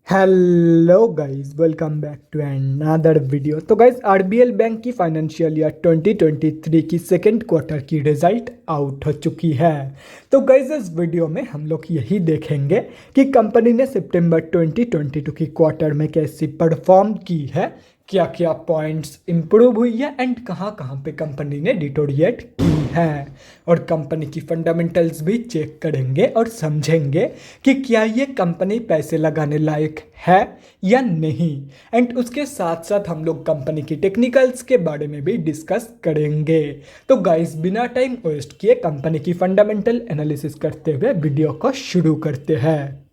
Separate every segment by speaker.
Speaker 1: Hello guys, welcome back to another video. तो guys, RBL bank की financial year 2023 की second quarter की result out हो चुकी है। तो गाइस, इस वीडियो में हम लोग यही देखेंगे कि कंपनी ने सितंबर 2022 की क्वार्टर में कैसी परफॉर्म की है, क्या क्या पॉइंट्स इंप्रूव हुई है एंड कहाँ कहाँ पे कंपनी ने डिटोरिएट की है, और कंपनी की फंडामेंटल्स भी चेक करेंगे और समझेंगे कि क्या ये कंपनी पैसे लगाने लायक है या नहीं। एंड उसके साथ साथ हम लोग कंपनी की टेक्निकल्स के बारे में भी डिस्कस करेंगे। तो गाइस, बिना टाइम वेस्ट किए कंपनी की फंडामेंटल एनालिसिस करते हुए वीडियो को शुरू करते हैं।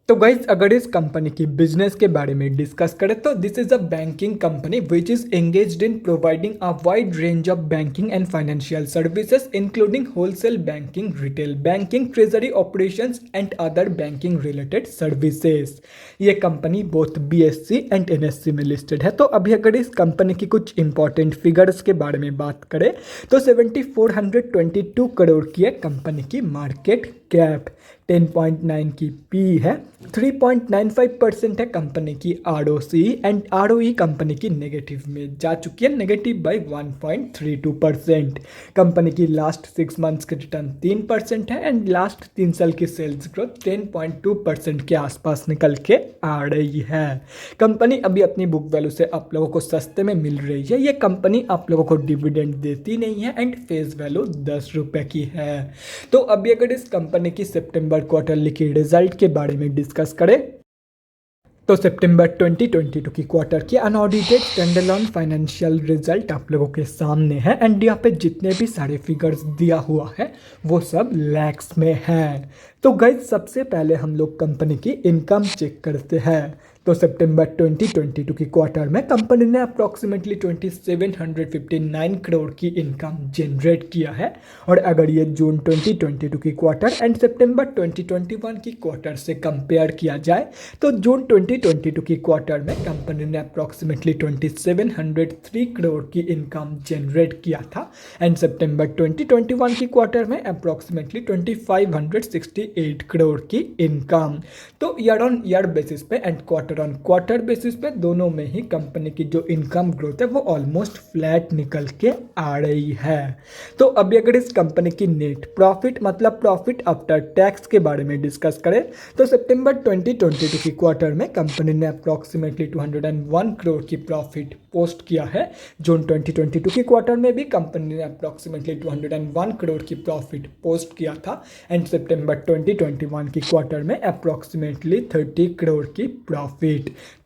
Speaker 1: तो गाइज, अगर इस कंपनी की बिजनेस के बारे में डिस्कस करें तो this is a banking company which is engaged in providing a wide range of banking and financial services including wholesale banking, retail banking, treasury operations and other banking related services. ये company both BSC and NSC में listed है। तो अभी अगर इस company की कुछ important figures के बारे में बात करें तो 7422 करोड़ की है कंपनी की मार्केट कैप, 10.9 की पी है, 3.95% है कंपनी की आरओसी एंड आरओई कंपनी की नेगेटिव में जा चुकी है, नेगेटिव बाई 1.32%। कंपनी की लास्ट 6 मंथ्स की रिटर्न 3% है एंड लास्ट 3 साल की सेल्स ग्रोथ 10.2% के आसपास निकल के आ रही है। कंपनी अभी अपनी बुक वैल्यू से आप लोगों को सस्ते में मिल रही है। ये कंपनी आप लोगों को डिविडेंड देती नहीं है एंड फेस वैल्यू 10 रुपये की है। तो अभी अगर इस कंपनी की सितंबर क्वार्टरली की रिजल्ट के बारे में डिस्कस करें तो सितंबर 2022 की क्वार्टर की अनऑडिटेड स्टैंडअलोन फाइनेंशियल रिजल्ट आप लोगों के सामने है एंड यहाँ पे जितने भी सारे फिगर्स दिया हुआ है वो सब लैक्स में है। तो गाइज, सबसे पहले हम लोग कंपनी की इनकम चेक करते हैं। तो सितंबर 2022 की क्वार्टर में कंपनी ने अप्रॉक्सीमेटली 2759 करोड़ की इनकम जनरेट किया है। और अगर ये जून 2022 की क्वार्टर एंड सितंबर 2021 की क्वार्टर से कंपेयर किया जाए तो जून 2022 की क्वार्टर में कंपनी ने अप्रॉक्सीमेटली 2703 करोड़ की इनकम जनरेट किया था एंड सितंबर 2021 की क्वार्टर में अप्रॉक्सीमेटली 2568 करोड़ की इनकम। तो ईयर ऑन ईयर बेसिस पे and quarter on quarter basis पे दोनों में ही कंपनी की जो इनकम ग्रोथ है वो ऑलमोस्ट फ्लैट निकल के आ रही है। तो अभी अगर इस कंपनी की नेट प्रॉफिट मतलब प्रॉफिट आफ्टर टैक्स के बारे में डिस्कस करें तो सितंबर 2022 की क्वार्टर में कंपनी ने अप्रॉक्सीमेटली 201 करोड़ की प्रॉफिट पोस्ट किया है। जून 2022 की क्वार्टर में भी कंपनी ने अप्रॉक्सीमेटली 201 करोड़ की प्रॉफिट पोस्ट किया था एंड सितंबर 2021 की क्वार्टर में अप्रॉक्सीमेटली 30 करोड़ की प्रॉफिट।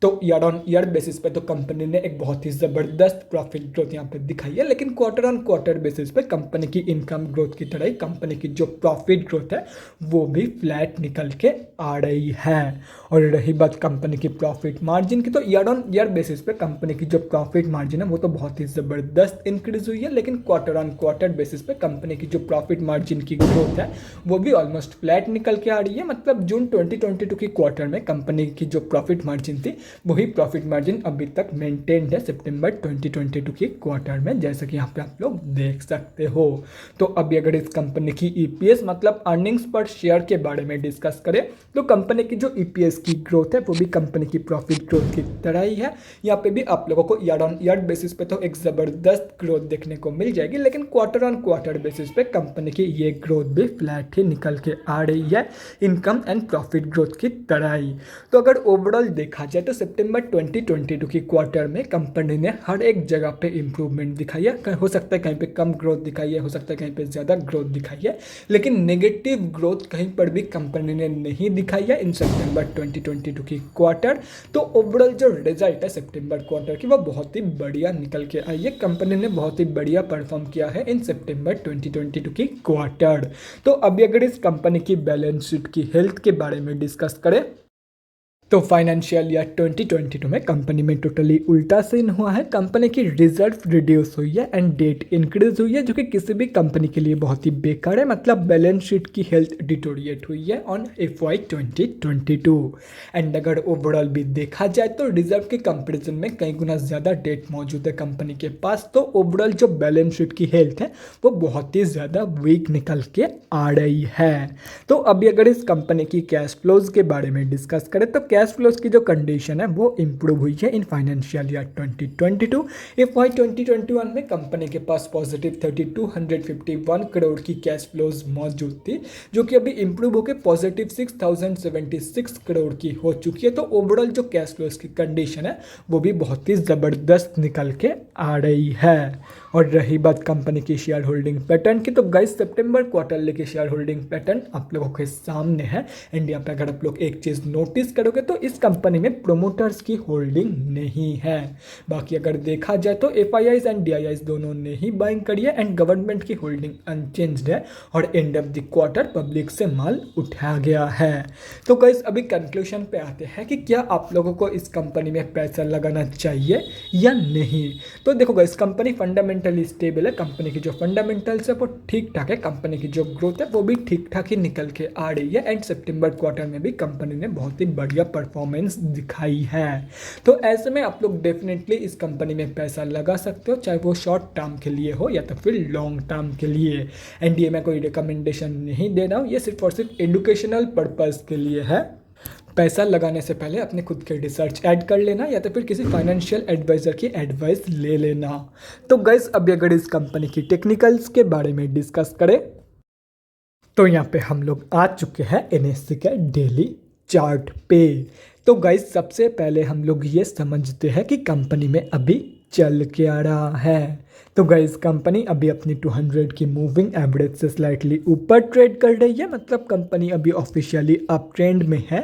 Speaker 1: तो ईयर ऑन ईयर बेसिस पे तो कंपनी ने एक बहुत ही ज़बरदस्त प्रॉफिट ग्रोथ यहाँ पे दिखाई है, लेकिन क्वार्टर ऑन क्वार्टर बेसिस पे कंपनी की इनकम ग्रोथ की तरह ही कंपनी की जो प्रॉफिट ग्रोथ है वो भी फ्लैट निकल के आ रही है। और रही बात कंपनी की प्रॉफिट मार्जिन की, तो ईयर ऑन ईयर बेसिस पे कंपनी की जो प्रॉफिट मार्जिन है वो तो बहुत ही ज़बरदस्त इंक्रीज हुई है, लेकिन क्वार्टर ऑन क्वार्टर बेसिस पे कंपनी की जो प्रॉफिट मार्जिन की ग्रोथ है वो भी ऑलमोस्ट फ्लैट निकल के आ रही है। मतलब जून 2022 की क्वार्टर में कंपनी की जो प्रॉफिट मार्जिन थी वही प्रॉफिट मार्जिन अभी तक मेंटेन्ड है सितंबर 2022 की क्वार्टर में, जैसे कि यहाँ पे आप लोग देख सकते हो। तो अभी अगर इस कंपनी की ईपीएस मतलब अर्निंग्स पर शेयर के बारे में डिस्कस करें तो कंपनी की जो ईपीएस की ग्रोथ है वो भी कंपनी की प्रॉफिट ग्रोथ की तरह ही है। यहाँ पे भी आप लोगों को ईयर ऑन ईयर बेसिस पे तो एक ज़बरदस्त ग्रोथ देखने को मिल जाएगी, लेकिन क्वार्टर ऑन क्वार्टर बेसिस पे कंपनी की ये ग्रोथ भी फ्लैट ही निकल के आ रही है इनकम एंड प्रॉफिट ग्रोथ की तरह ही। तो अगर ओवरऑल देखा जाए तो सितंबर 2022 की क्वार्टर में कंपनी ने हर एक जगह पे इंप्रूवमेंट दिखाई है। हो सकता है कहीं पे कम ग्रोथ दिखाई है, हो सकता है कहीं पे ज़्यादा ग्रोथ दिखाई है, लेकिन नेगेटिव ग्रोथ कहीं पर भी कंपनी ने नहीं दिखाई है इन सितंबर 2022 की क्वार्टर। तो ओवरऑल जो रिजल्ट है सितंबर क्वार्टर की वो बहुत ही बढ़िया निकल के आई है। कंपनी ने बहुत ही बढ़िया परफॉर्म किया है इन सितंबर 2022 की क्वार्टर। तो अभी अगर इस कंपनी की बैलेंस शीट की हेल्थ के बारे में डिस्कस करें तो फाइनेंशियल ईयर 2022 में कंपनी में टोटली उल्टा सीन हुआ है। कंपनी की रिजर्व रिड्यूस हुई है एंड डेट इंक्रीज हुई है, जो कि किसी भी कंपनी के लिए बहुत ही बेकार है। मतलब बैलेंस शीट की हेल्थ डिटोरिएट हुई है ऑन FY 2022 एंड अगर ओवरऑल भी देखा जाए तो रिजर्व के कंपेरिजन में कई गुना ज़्यादा डेट मौजूद है कंपनी के पास। तो ओवरऑल जो बैलेंस शीट की हेल्थ है वो बहुत ही ज़्यादा वीक निकल के आ रही है। तो अभी अगर इस कंपनी की कैश फ्लोज के बारे में डिस्कस करें तो कैश कैश फ्लोज की जो कंडीशन है वो इम्प्रूव हुई है इन फाइनेंशियल ईयर 2022। FY 2021 में कंपनी के पास पॉजिटिव 3251 करोड़ की कैश फ्लोज मौजूद थी, जो कि अभी इम्प्रूव होकर पॉजिटिव 6076 करोड़ की हो चुकी है। तो ओवरऑल जो कैश फ्लोज की कंडीशन है वो भी बहुत ही ज़बरदस्त निकल के आ रही है। और रही बात कंपनी की शेयर होल्डिंग पैटर्न की, तो गाइस सितंबर क्वार्टरली की शेयर होल्डिंग पैटर्न आप लोगों के सामने है। एंड यहाँ पे अगर आप लोग एक चीज़ नोटिस करोगे तो इस कंपनी में प्रोमोटर्स की होल्डिंग नहीं है। बाकी अगर देखा जाए तो FIIs एंड DIIs दोनों ने ही बाइंग करी है एंड गवर्नमेंट की होल्डिंग अनचेंज्ड है और end of the quarter public से माल उठाया गया है। तो गाइस अभी कंक्लूजन पे आते हैं कि क्या आप लोगों को इस कंपनी में पैसा लगाना चाहिए या नहीं। तो देखो गाइस कंपनी फंडामेंटली स्टेबल है, कंपनी की जो फंडामेंटल्स है वो ठीक ठाक है, कंपनी की जो ग्रोथ है वो भी ठीक ठाक ही निकल के आ रही है एंड सितंबर क्वार्टर में भी कंपनी ने बहुत ही बढ़िया परफॉर्मेंस दिखाई है। तो ऐसे में आप लोग डेफिनेटली इस कंपनी में पैसा लगा सकते हो, चाहे वो शॉर्ट टर्म के लिए हो या तो फिर लॉन्ग टर्म के लिए। एंड ये मैं कोई रिकमेंडेशन नहीं दे रहा हूँ, ये सिर्फ और सिर्फ एजुकेशनल पर्पज़ के लिए है। पैसा लगाने से पहले अपने खुद के रिसर्च ऐड कर लेना या तो फिर किसी फाइनेंशियल एडवाइज़र की एडवाइस ले लेना। तो गाइस अभी अगर इस कंपनी की टेक्निकल्स के बारे में डिस्कस करें तो यहाँ पे हम लोग आ चुके हैं NSE के डेली चार्ट पे। तो गाइस सबसे पहले हम लोग ये समझते हैं कि कंपनी में अभी चल के आ रहा है। तो गाइस कंपनी अभी अपनी 200 की मूविंग एवरेज से स्लाइटली ऊपर ट्रेड कर रही है, मतलब कंपनी अभी ऑफिशियली अप ट्रेंड में है।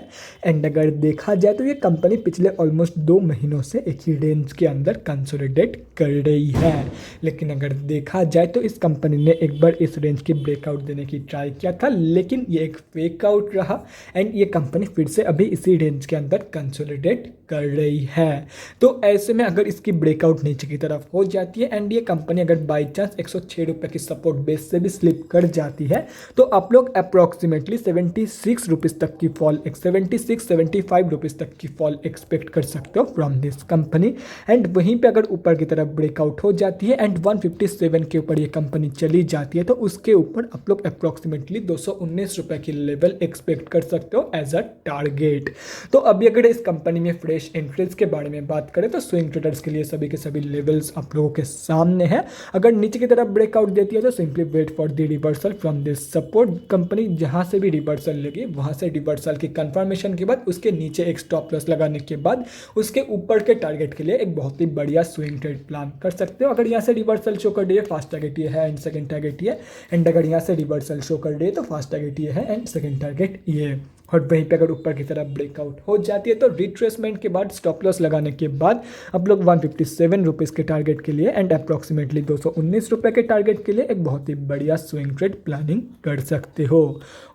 Speaker 1: एंड अगर देखा जाए तो ये कंपनी पिछले ऑलमोस्ट 2 महीनों से एक ही रेंज के अंदर कंसोलिडेट कर रही है। लेकिन अगर देखा जाए तो इस कंपनी ने एक बार इस रेंज की ब्रेकआउट देने की ट्राई किया था, लेकिन ये एक फेक आउट रहा एंड ये कंपनी फिर से अभी इसी रेंज के अंदर कंसोलिडेट कर रही है। तो ऐसे में अगर इसकी ब्रेकआउट नीचे की तरफ हो जाती है एंड ये कंपनी अगर बाई चांस 106 रुपये की सपोर्ट बेस से भी स्लिप कर जाती है तो आप लोग अप्रॉक्सीमेटली 76 रुपीज़ तक की फॉल 75 रुपीज़ तक की फॉल एक्सपेक्ट कर सकते हो फ्रॉम दिस कंपनी। एंड वहीं पे अगर ऊपर की तरफ ब्रेकआउट हो जाती है एंड 157 के ऊपर ये कंपनी चली जाती है तो उसके ऊपर आप लोग अप्रॉक्सीमेटली 219 रुपये की लेवल एक्सपेक्ट कर सकते हो एज अ टारगेट। तो अभी अगर इस कंपनी में फ्रेश एंट्रीज के बारे में बात करें तो स्विंग ट्रेडर्स के लिए सभी के सभी लेवल्स आप लोगों के सामने है। अगर नीचे की तरफ ब्रेकआउट देती है तो simply wait for the reversal from this support. Company जहां से भी रिवर्सल लेगी वहां से रिवर्सल की कंफर्मेशन के बाद उसके नीचे एक स्टॉप लॉस लगाने के बाद उसके ऊपर के टारगेट के लिए एक बहुत ही बढ़िया स्विंग ट्रेड प्लान कर सकते हो। अगर यहाँ से रिवर्सल शो कर रही है फर्स्ट टारगेट ये है एंड सेकंड टारगेट ये, एंड अगर यहाँ से रिवर्सल शो कर रही है तो फर्स्ट टारगेट ये है एंड सेकंड टारगेट ये। और वहीं पे अगर ऊपर की तरफ ब्रेकआउट हो जाती है तो रिट्रेसमेंट के बाद स्टॉप लॉस लगाने के बाद आप लोग 157 रुपीज़ के टारगेट के लिए एंड अप्रॉक्सीमेटली 219 रुपये के टारगेट के लिए एक बहुत ही बढ़िया स्विंग ट्रेड प्लानिंग कर सकते हो।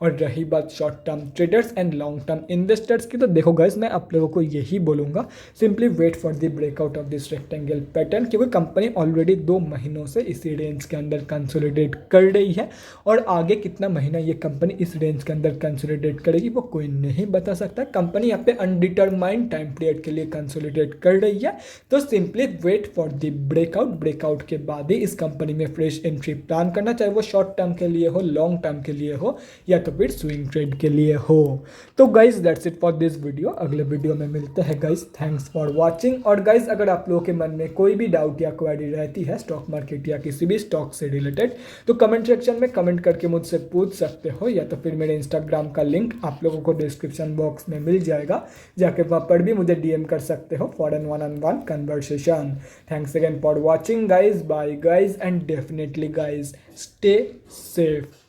Speaker 1: और रही बात short term traders and long term investors की, तो देखो गाइस मैं आप लोगों को यही बोलूँगा, simply wait for the breakout of this rectangle pattern, क्योंकि कंपनी ऑलरेडी 2 महीनों से इसी रेंज के अंदर कंसोलिडेट कर रही है और आगे कितना महीना ये कंपनी इस रेंज के अंदर कंसोलिडेट करेगी वो कोई नहीं बता सकता। कंपनी यहाँ पे अनडिटरमाइंड टाइम पीरियड के लिए कंसोलिडेट कर रही है, तो simply wait for the breakout के बाद ही इस कंपनी में फ्रेश एंट्री प्लान करना, चाहे वो शॉर्ट टर्म के लिए हो, लॉन्ग टर्म के लिए हो या तो फिर स्विंग ट्रेड के लिए हो। तो guys that's it for this video, अगले वीडियो में मिलते हैं गाइज। Thanks for watching. और गाइज अगर आप लोगों के मन में कोई भी डाउट या क्वेरी रहती है स्टॉक मार्केट या किसी भी स्टॉक से रिलेटेड तो कमेंट सेक्शन में कमेंट करके मुझसे पूछ सकते हो, या तो फिर मेरे इंस्टाग्राम का लिंक आप लोगों को डिस्क्रिप्शन बॉक्स में मिल जाएगा, जाके वहाँ पर भी मुझे DM कर सकते हो for an 1-on-1 conversation. Thanks again for watching guys, bye guys and definitely guys stay safe.